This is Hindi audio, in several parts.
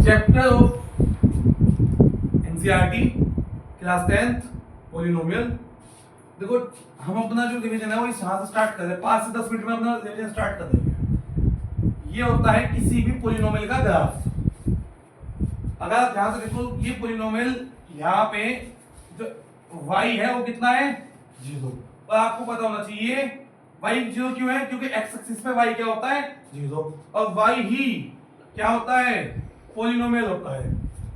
Chapter of NCERT class 10th polynomial. देखो हम अपना जो रिवीजन है वो यहाँ से स्टार्ट कर रहे हैं, 5 से 10 मिनट में अपना रिवीजन स्टार्ट कर देंगे। ये होता है किसी भी पॉलिनोमियल का ग्राफ। अगर आप ध्यान से देखो ये पॉलिनोमियल यहाँ पे जो y है वो कितना है 0, और आपको पता होना चाहिए y 0 क्यों है, क्योंकि x एक्सिस पे y क्या होता है 0, और y ही क्या होता है पॉलिनोमियल होता है।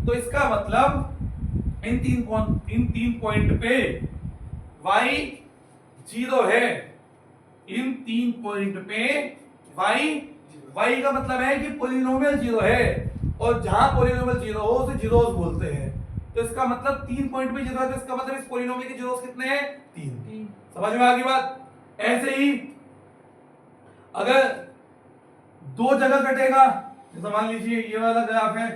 तो इसका मतलब इन तीन पॉइंट पे y 0 है, इन 3 पॉइंट पे y का मतलब है कि पॉलिनोमियल 0 है, और जहां पॉलिनोमियल 0 हो उसे जीरोस बोलते हैं। तो इसका मतलब 3 पॉइंट पे 0 है, तो इसका मतलब इस पॉलिनोमियल के जीरोस कितने हैं 3। समझ में आ गई बात। ऐसे ही अगर दो जगह कटेगा, जैसे मान लीजिए ये वाला ग्राफ है,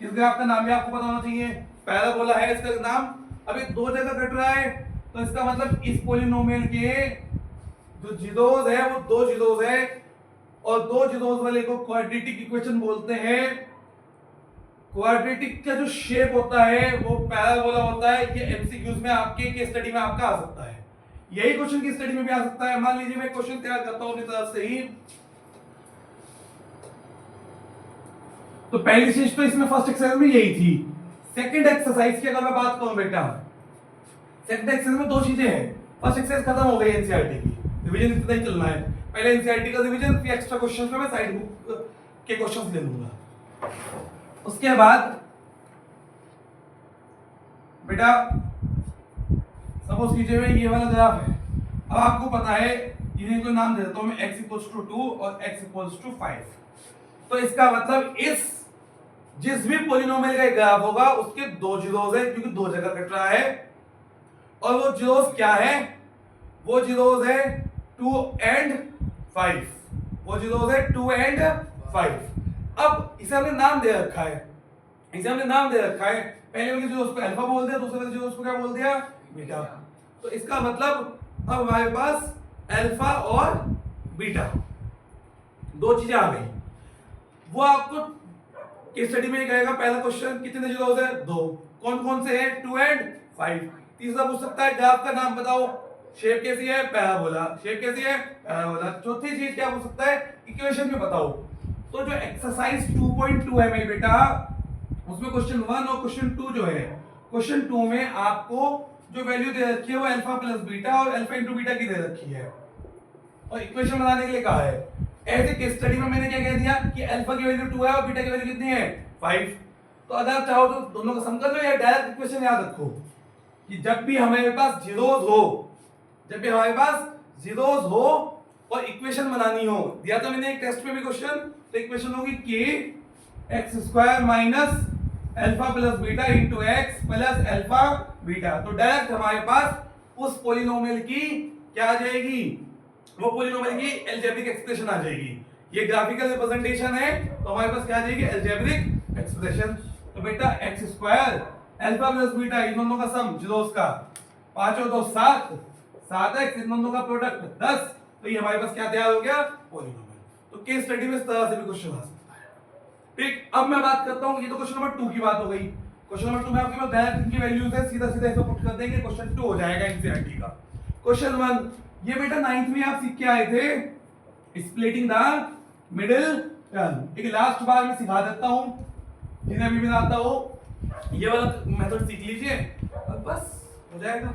इस ग्राफ का नाम भी आपको पता होना चाहिए, पैराबोला है इसका नाम। अभी दो जगह कट रहा है तो इसका मतलब इस पॉलिनोमियल के जो जीरोस है वो दो जीरोस है, और दो जीरोस वाले को क्वाड्रेटिक इक्वेशन बोलते हैं। क्वाड्रेटिक का जो शेप होता है वो पैराबोला होता है। ये एमसीक्यूज में आपके केस स्टडी में आपका आ सकता है, यही क्वेश्चन की स्टडी में भी आ सकता है। मान लीजिए मैं क्वेश्चन तैयार करता हूं अपनी तरफ से ही, तो पहली चीज तो इसमें फर्स्ट एक्सरसाइज में यही थी। सेकंड एक्सरसाइज की अगर मैं बात करूं बेटा, सेकंड एक्सरसाइज में दो चीजें हैं। फर्स्ट एक्सरसाइज खत्म हो गई एनसीईआरटी की, रिवीजन इतना ही चलना है। पहले एनसीईआरटी का रिवीजन, फिर एक्स्ट्रा क्वेश्चंस में मैं साइड बुक के क्वेश्चंस ले लूंगा। उसके बाद बेटा सपोज कीजिए ये वाला ग्राफ है। अब आपको पता है इन्हें कोई नाम दे देता हूं मैं, x = 2 और x = 5। तो इसका मतलब इस जिस भी पॉलिनोमियल का ग्राफ होगा उसके दो जीरोस है, क्योंकि दो जगह कट रहा है, और वो जीरोस क्या है, वो जीरोस है 2 and 5। वो जीरोस है 2 and 5। अब इसे हमने नाम दे रखा है, पहले वाले जीरोस को अल्फा बोल दिया, दूसरे वाले जीरोस को क्या बोल दिया बीटा। तो इसका मतलब अब हमारे पास अल्फा और बीटा दो चीजें आ गई। वो आपको केस स्टडी में कहेगा पहला क्वेश्चन कितने जीरोस है, दो, कौन कौन से हैं 2 and 5। तीसरा पूछ सकता है ग्राफ का नाम बताओ, शेप कैसी है पैराबोला, शेप कैसी है पैराबोला। चौथी चीज क्या पूछ सकता है, इक्वेशन में बताओ। तो जो एक्सरसाइज 2.2 है मेरे बेटा, उसमें क्वेश्चन 1 और क्वेश्चन 2 जो है, क्वेश्चन 2 में आपको जो वैल्यू दे रखी है वो अल्फा प्लस बीटा और अल्फा इनटू बीटा की दे रखी है, और इक्वेशन बनाने के लिए कहा है। ऐसे केस स्टडी में मैंने क्या कह दिया कि अल्फा की वैल्यू 2 है और बीटा की वैल्यू कितनी है 5। तो अगर आप चाहो तो दोनों का सम कर लो, या डायरेक्ट इक्वेशन याद रखो कि जब भी हमारे पास जीरोस हो और इक्वेशन बनानी हो, दिया था मैंने एक टेस्ट में भी क्वेश्चन, तो इक्वेशन होगी k x² minus alpha plus beta into x plus alpha beta. तो डायरेक्ट हमारे पास उस पॉलिनोमियल की क्या आ जाएगी, वो पॉलिनोमियल की अलजेब्रिक एक्सप्रेशन आ जाएगी। ये ग्राफिकल रिप्रेजेंटेशन है, तो हमारे पास क्या आ जाएगी अलजेब्रिक एक्सप्रेशन। तो बेटा x² अल्फा प्लस बीटा इन दोनों का सम जीरोस का, 5 और 2 7, 7x इन दोनों का प्रोडक्ट 10। तो ये हमारे पास क्या तैयार हो गया पॉलिनोमियल। तो केस स्टडी में इस तरह से भी क्वेश्चन आ सकता है। ठीक, अब मैं बात करता हूं, ये तो क्वेश्चन नंबर 2 की बात हो गई। क्वेश्चन नंबर 2 में आपके पास डायरेक्ट इनकी वैल्यूज है, सीधा सीधा इसको पुट कर देंगे, क्वेश्चन 2 हो जाएगा एनसीईआरटी का। क्वेश्चन 1 ये बेटा 9th में आप सीख के आए थे, स्प्लिटिंग द मिडिल टर्म। एक लास्ट बार मैं सिखा देता हूं, जिन्हें अभी भी आता हो ये वाला मेथड सीख लीजिए और बस हो जाएगा।